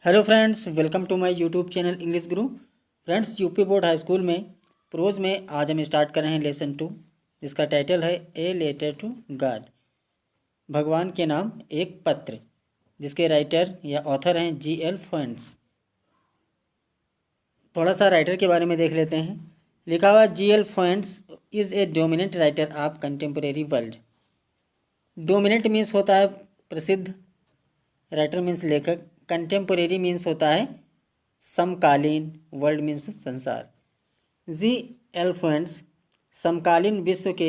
Hello friends, welcome to my YouTube channel English Guru. Friends, UP board high school में prose में आज हम start कर रहे हैं लेसन 2, जिसका टाइटल है ए लेटर टू गॉड। भगवान के नाम एक पत्र, जिसके राइटर या ऑथर हैं जी.एल. फोएट्स। थोड़ा सा राइटर के बारे में देख लेते हैं। लिखा हुआ G L. Fuentes is a dominant writer of contemporary world. Dominant means होता है प्रसिद्ध, राइटर मीन्स लेखक, कंटेम्पोरेरी मीन्स होता है समकालीन, वर्ल्ड मीन्स संसार। जी.एल. फोएट्स समकालीन विश्व के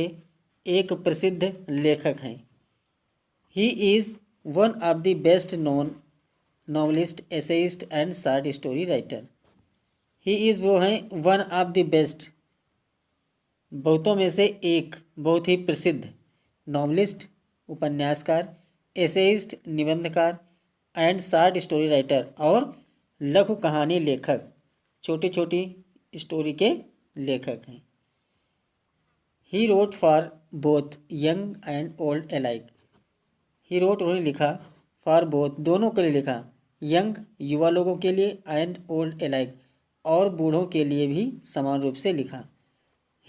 एक प्रसिद्ध लेखक हैं। He is one of the best known novelist, essayist and short story writer. He is वो हैं वन ऑफ द बेस्ट, बहुतों में से एक, बहुत ही प्रसिद्ध, नॉवलिस्ट उपन्यासकार, एसेइस्ट निबंधकार एंड शॉर्ट स्टोरी राइटर और लघु कहानी लेखक, छोटी छोटी स्टोरी के लेखक हैं। He wrote for both young and old iliac. He wrote उन्होंने लिखा, फॉर बोथ दोनों के लिए लिखा, यंग युवा लोगों के लिए एंड ओल्ड एलाइक और बूढ़ों के लिए भी समान रूप से लिखा।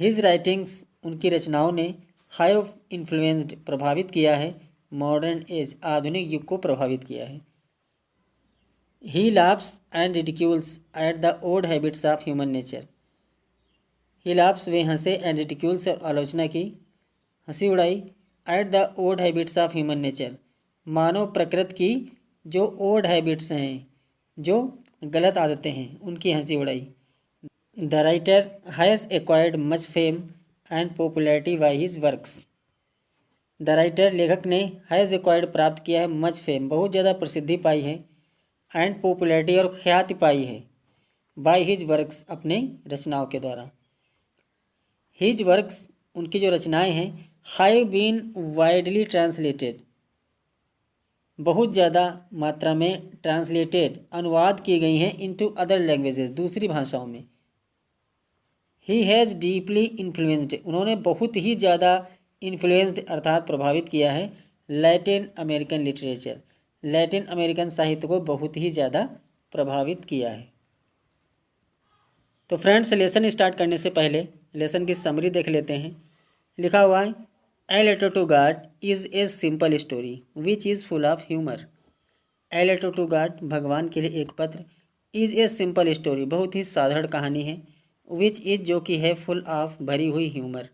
हिज राइटिंग्स उनकी रचनाओं ने हैव इन्फ्लुएंस्ड प्रभावित किया है, मॉडर्न एज आधुनिक युग को प्रभावित किया है। He laughs and ridicules at the odd habits of human nature. He laughs वे हंसे and ridicules और आलोचना की, हंसी उड़ाई, at the odd habits of human nature मानव प्रकृति की जो odd habits हैं, जो गलत आदतें हैं, उनकी हंसी उड़ाई। The writer has acquired much fame and popularity by his works. The writer लेखक ने has acquired प्राप्त किया है much fame बहुत ज़्यादा प्रसिद्धि पाई है एंड पॉपुलैरिटी और ख्याति पाई है बाय हिज वर्क्स अपने रचनाओं के द्वारा। हिज वर्क्स उनकी जो रचनाएं हैं हैव बीन वाइडली ट्रांसलेटेड बहुत ज़्यादा मात्रा में ट्रांसलेटेड अनुवाद की गई हैं इनटू अदर लैंग्वेजेस दूसरी भाषाओं में। ही हैज़ डीपली इन्फ्लुएंस्ड उन्होंने बहुत ही ज़्यादा इन्फ्लुएंस्ड अर्थात प्रभावित किया है Latin American literature Latin American साहित्य को बहुत ही ज़्यादा प्रभावित किया है। तो फ्रेंड्स, लेसन स्टार्ट करने से पहले लेसन की समरी देख लेते हैं। लिखा हुआ है, a letter to God is a simple story which is full of humour. A letter to God भगवान के लिए एक पत्र, इज़ ए सिंपल स्टोरी बहुत ही साधारण कहानी है, विच इज़ जो कि है फुल ऑफ भरी हुई ह्यूमर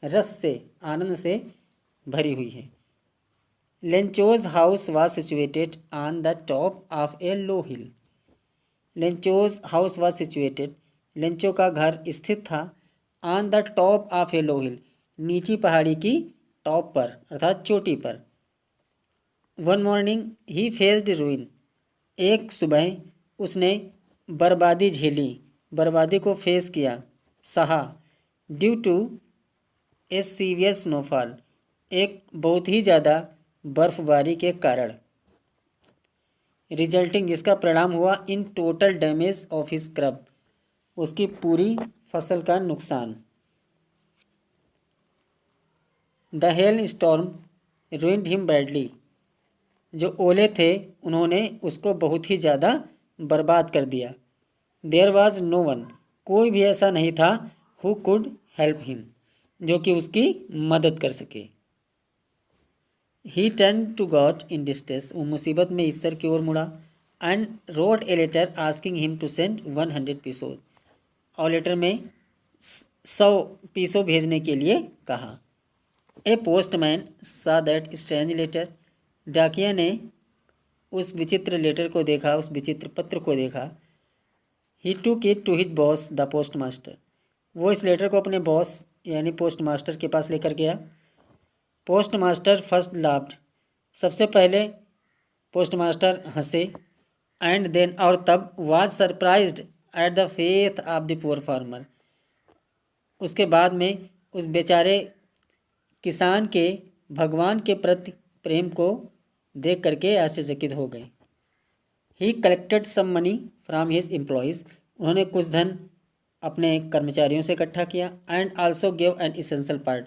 रस से आनंद से भरी हुई है। Lencho's house was situated on the top of A low hill. Lencho's house was situated Lencho का घर स्थित था ऑन द टॉप ऑफ ए लो हिल नीची पहाड़ी की टॉप पर अर्थात चोटी पर। वन मॉर्निंग ही फेस्ड रूइन एक सुबह उसने बर्बादी झेली बर्बादी को फेस किया सहा due to a severe snowfall एक बहुत ही ज़्यादा बर्फबारी के कारण। रिजल्टिंग जिसका परिणाम हुआ in total damage of his crop उसकी पूरी फसल का नुकसान। The hell storm ruined him badly जो ओले थे उन्होंने उसको बहुत ही ज़्यादा बर्बाद कर दिया। देयर वाज नो वन कोई भी ऐसा नहीं था हु कुड हेल्प हिम जो कि उसकी मदद कर सके। He turn to God in distress वो मुसीबत में ईश्वर की ओर मुड़ा and wrote a letter asking him to send 100 pesos और लेटर में 100 पीसो भेजने के लिए कहा। A postman saw that strange letter डाकिया ने उस विचित्र लेटर को देखा उस विचित्र पत्र को देखा। He took it to his boss the postmaster वो इस लेटर को अपने बॉस यानी पोस्ट मास्टर के पास लेकर गया। पोस्ट मास्टर फर्स्ट लाफ्ड सबसे पहले पोस्ट मास्टर हंसे एंड देन और तब was surprised at the faith of the poor farmer उसके बाद में उस बेचारे किसान के भगवान के प्रति प्रेम को देख करके आश्चर्यचकित हो गए। He collected some money from his employees उन्होंने कुछ धन अपने कर्मचारियों से इकट्ठा किया and also give an essential part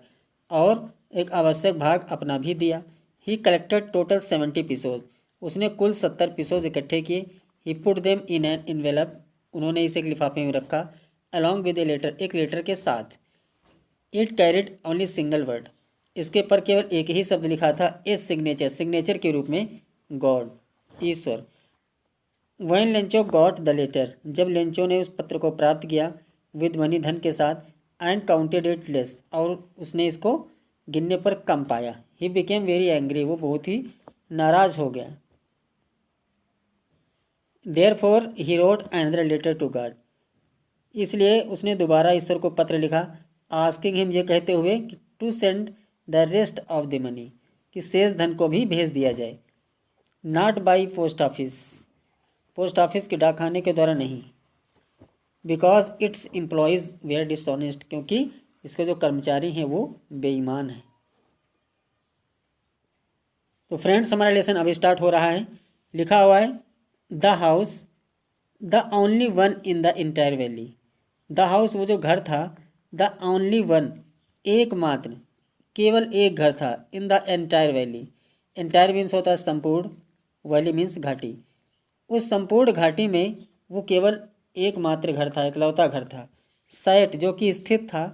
और एक आवश्यक भाग अपना भी दिया। ही कलेक्टेड टोटल 70 पीसोज उसने कुल 70 पीसोज इकट्ठे किए he put them in an envelope, उन्होंने इसे एक लिफाफे में रखा, अलॉन्ग विद ए लेटर, एक लेटर के साथ। It carried only single word, इसके पर केवल एक ही शब्द लिखा था, ए सिग्नेचर, सिग्नेचर के रूप में, गॉड, ईश्वर। When Lencho got the letter, जब लेंचो ने उस पत्र को प्राप्त किया, विद मनी, धन के साथ, एंड काउंटेड इट लेस, और उसने इसको गिनने पर कम पाया, ही बिकेम वेरी एंग्री, वो बहुत ही नाराज हो गया। Therefore he wrote another letter to God, इसलिए उसने दोबारा ईश्वर को पत्र लिखा, आस्किंग हिम, ये कहते हुए कि to send the rest of the money, कि शेष धन को भी भेज दिया जाए, not by post office, post office के डाकखाने के द्वारा नहीं, because its employees were dishonest, क्योंकि इसके जो कर्मचारी हैं वो बेईमान हैं। तो फ्रेंड्स, हमारा लेसन अभी स्टार्ट हो रहा है। लिखा हुआ है, the house the only one in the entire valley, the house वो जो घर था, द ओनली वन एकमात्र, केवल एक घर था, in the entire valley, entire means होता है संपूर्ण, वैली मीन्स घाटी, उस संपूर्ण घाटी में वो केवल एकमात्र घर था, इकलौता घर था। सैट जो कि स्थित था,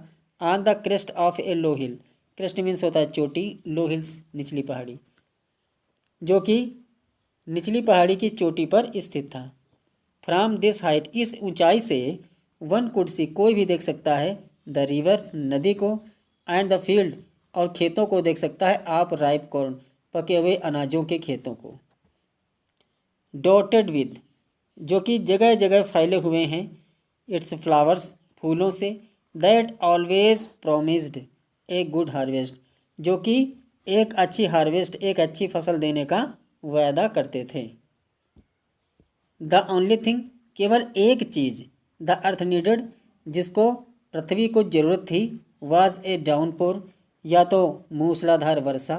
on the crest of A low hill, crest means होता है चोटी, लो हिल्स निचली पहाड़ी, जो कि निचली पहाड़ी की चोटी पर स्थित था। फ्रॉम दिस हाइट, इस ऊंचाई से, वन कुड सी, कोई भी देख सकता है, द रिवर, नदी को, एंड द फील्ड, और खेतों को देख सकता है, आप राइप कॉर्न, पके हुए अनाजों के खेतों को। डॉटेड विद, जो कि जगह जगह फैले हुए हैं, इट्स फ्लावर्स, फूलों से, that always promised a good harvest, जो कि एक अच्छी हार्वेस्ट, एक अच्छी फसल देने का वायदा करते थे। द ओनली थिंग, केवल एक चीज़, द अर्थ नीडेड, जिसको पृथ्वी को जरूरत थी, वाज ए डाउनपोर, या तो मूसलाधार वर्षा,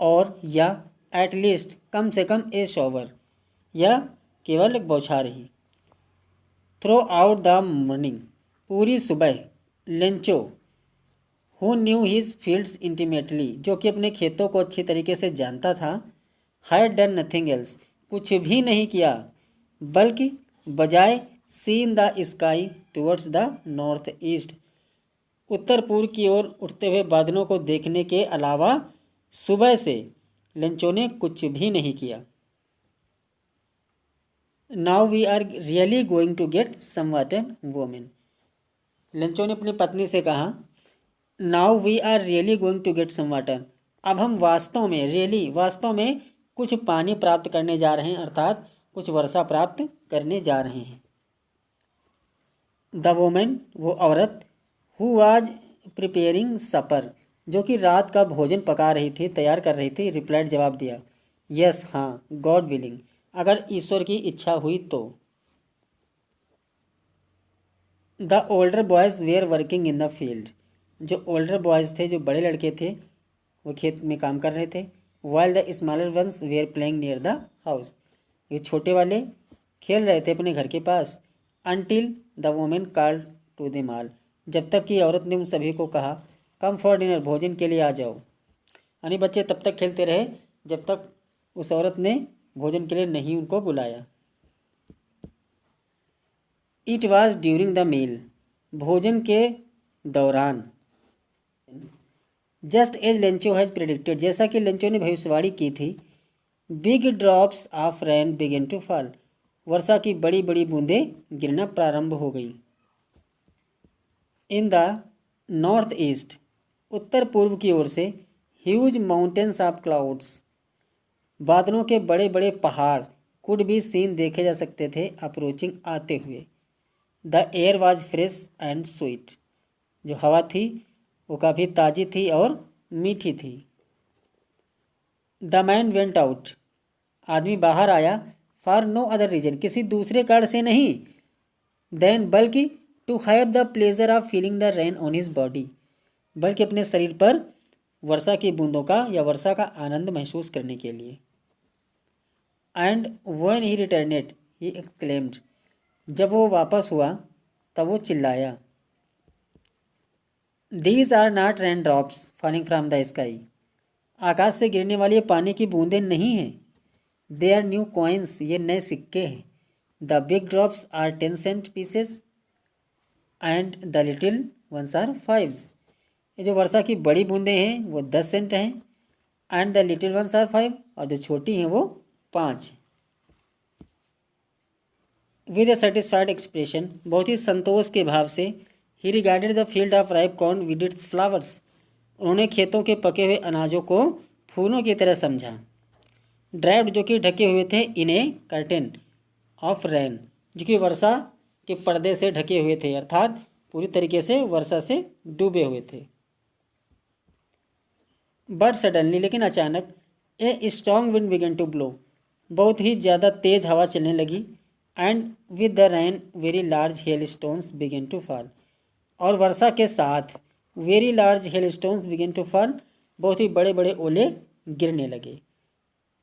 और या एटलीस्ट, कम से कम, ए शॉवर, या केवल एक बौछार ही। थ्रो आउट द मॉर्निंग, पूरी सुबह, Lencho, who knew his fields intimately, जो कि अपने खेतों को अच्छी तरीके से जानता था, हैड डन नथिंग एल्स, कुछ भी नहीं किया, बल्कि बजाय seen the sky towards the north east, उत्तर पूर्व की ओर उठते हुए बादलों को देखने के अलावा सुबह से लेंचो ने कुछ भी नहीं किया। Now we are really going to get some water women, Lencho ने अपनी पत्नी से कहा, now we are really going to get some water, अब हम वास्तव में, रियली वास्तव में, कुछ पानी प्राप्त करने जा रहे हैं, अर्थात कुछ वर्षा प्राप्त करने जा रहे हैं। द वोमेन, वो औरत, हु वाज प्रिपेयरिंग सपर, जो कि रात का भोजन पका रही थी, तैयार कर रही थी, रिप्लाइड, जवाब दिया, यस, हाँ, गॉड विलिंग, अगर ईश्वर की इच्छा हुई तो। The older boys were working in the field, जो ओल्डर बॉयज़ थे, जो बड़े लड़के थे, वो खेत में काम कर रहे थे। While the smaller ones were playing near the house, ये छोटे वाले खेल रहे थे अपने घर के पास। Until the women called to the all, जब तक कि औरत ने उन सभी को कहा, कम फॉर डिनर, भोजन के लिए आ जाओ। यानी बच्चे तब तक खेलते रहे जब तक उस औरत ने भोजन के लिए नहीं उनको बुलाया। It was during the meal, भोजन के दौरान। Just as Lencho has predicted, जैसा कि लेंचो ने भविष्यवाणी की थी, big drops of rain began to fall, वर्षा की बड़ी बड़ी बूंदें गिरना प्रारंभ हो गई। इन द नॉर्थ ईस्ट, उत्तर पूर्व की ओर से, ह्यूज माउंटेन्स ऑफ क्लाउड्स, बादलों के बड़े बड़े पहाड़, कुड भी सीन देखे जा सकते थे, अप्रोचिंग, आते हुए। The air was fresh and sweet, जो हवा थी वो काफ़ी ताज़ी थी और मीठी थी। द मैन वेंट आउट, आदमी बाहर आया, फॉर नो अदर रीजन, किसी दूसरे कारण से नहीं, देन, बल्कि, to have the pleasure of feeling the rain on his body, बल्कि अपने शरीर पर वर्षा की बूंदों का या वर्षा का आनंद महसूस करने के लिए। And when he returned he exclaimed, जब वो वापस हुआ तब वो चिल्लाया, these are not rain drops falling from the sky, आकाश से गिरने वाली ये पानी की बूंदें नहीं हैं, दे आर न्यू कॉइन्स, ये नए सिक्के हैं, the big drops are 10 cent pieces and the little ones are 5। ये जो वर्षा की बड़ी बूंदें हैं वो 10 सेंट हैं and the little ones are 5, और जो छोटी हैं वो 5। विद ए सेटिस्फाइड एक्सप्रेशन, बहुत ही संतोष के भाव से, ही regarded the field of ripe corn with its flowers, उन्होंने खेतों के पके हुए अनाजों को फूलों की तरह समझा। ड्राइव्ड, जो कि ढके हुए थे, इन ए कर्टेन ऑफ रेन, जो कि वर्षा के पर्दे से ढके हुए थे, अर्थात पूरी तरीके से वर्षा से डूबे हुए थे। बट सडनली, लेकिन अचानक, a strong wind began to blow, बहुत ही ज़्यादा तेज़ हवा चलने लगी। And with the rain very large hail stones began to fall, और वर्षा के साथ very large hail stones began to fall, बहुत ही बड़े बड़े ओले गिरने लगे।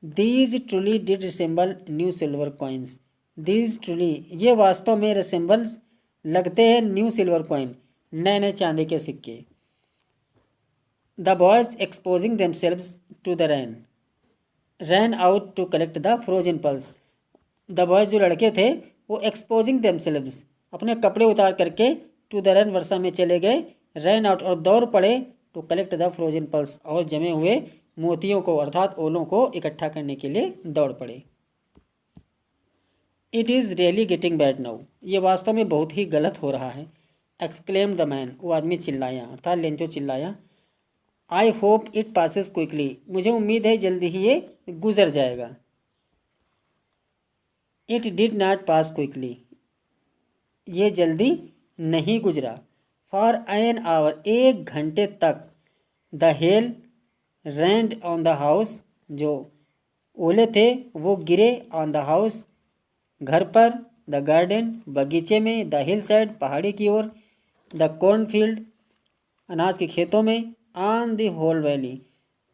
These truly did resemble new silver coins, these truly, ये वास्तव में रिसेंबल्स, लगते हैं, न्यू सिल्वर कॉइन, नए नए चांदी के सिक्के। The boys exposing themselves to the rain ran out to collect the frozen pearls, the boys, जो लड़के थे, वो एक्सपोजिंग देमसेल्व्स, अपने कपड़े उतार करके, टू द रेन, वर्षा में चले गए, रैन आउट, और दौड़ पड़े, to collect the frozen pearls, और जमे हुए मोतियों को अर्थात ओलों को इकट्ठा करने के लिए दौड़ पड़े। It is really getting bad now, ये वास्तव में बहुत ही गलत हो रहा है। एक्सक्लेम द मैन, वो आदमी चिल्लाया, अर्थात लेंचो चिल्लाया। I hope it passes quickly, मुझे उम्मीद है जल्दी ही ये गुजर जाएगा। It did not pass quickly, ये जल्दी नहीं गुजरा। फॉर एन आवर, 1 घंटे तक। The hail rained on the house, जो ओले थे वो गिरे, ऑन द हाउस, घर पर, द गार्डन, बगीचे में, द हिल साइड, पहाड़ी की ओर, द कॉर्नफील्ड, अनाज के खेतों में, ऑन द होल वैली,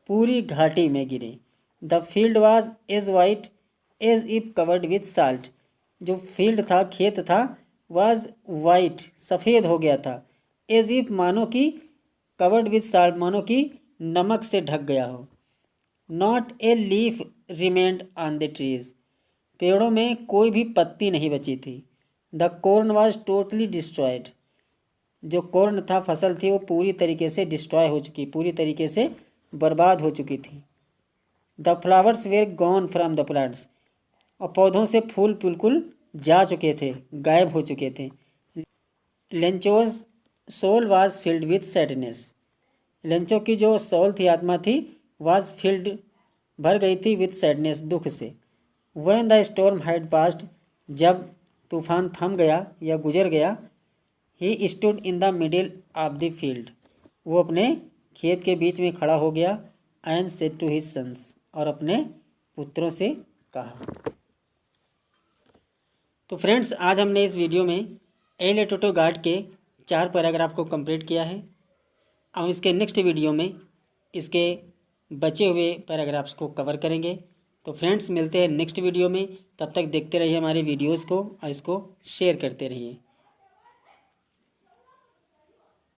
पूरी घाटी में गिरे। The field was as white as if covered with salt, जो फील्ड था, खेत था, वाज वाइट, सफ़ेद हो गया था, एज इफ, मानो कि, कवर्ड विथ साल्ट, मानो कि नमक से ढक गया हो। Not a leaf remained on the trees, पेड़ों में कोई भी पत्ती नहीं बची थी। The corn was totally destroyed, जो कॉर्न था, फसल थी, वो पूरी तरीके से डिस्ट्रॉय हो चुकी, पूरी तरीके से बर्बाद हो चुकी थी। The flowers were gone from the plants, और पौधों से फूल बिल्कुल जा चुके थे, गायब हो चुके थे। Lencho's soul was filled with sadness, Lencho की जो सोल थी, आत्मा थी, वाज फिल्ड, भर गई थी, विथ सैडनेस, दुख से। When the storm had passed, जब तूफान थम गया या गुजर गया, he stood in the middle of the field, वो अपने खेत के बीच में खड़ा हो गया। And said to his sons, और अपने पुत्रों से कहा। तो फ्रेंड्स, आज हमने इस वीडियो में ए लेटर टू गॉड के 4 पैराग्राफ को कंप्लीट किया है। अब इसके नेक्स्ट वीडियो में इसके बचे हुए पैराग्राफ्स को कवर करेंगे। तो फ्रेंड्स, मिलते हैं नेक्स्ट वीडियो में, तब तक देखते रहिए हमारे वीडियोज़ को और इसको शेयर करते रहिए।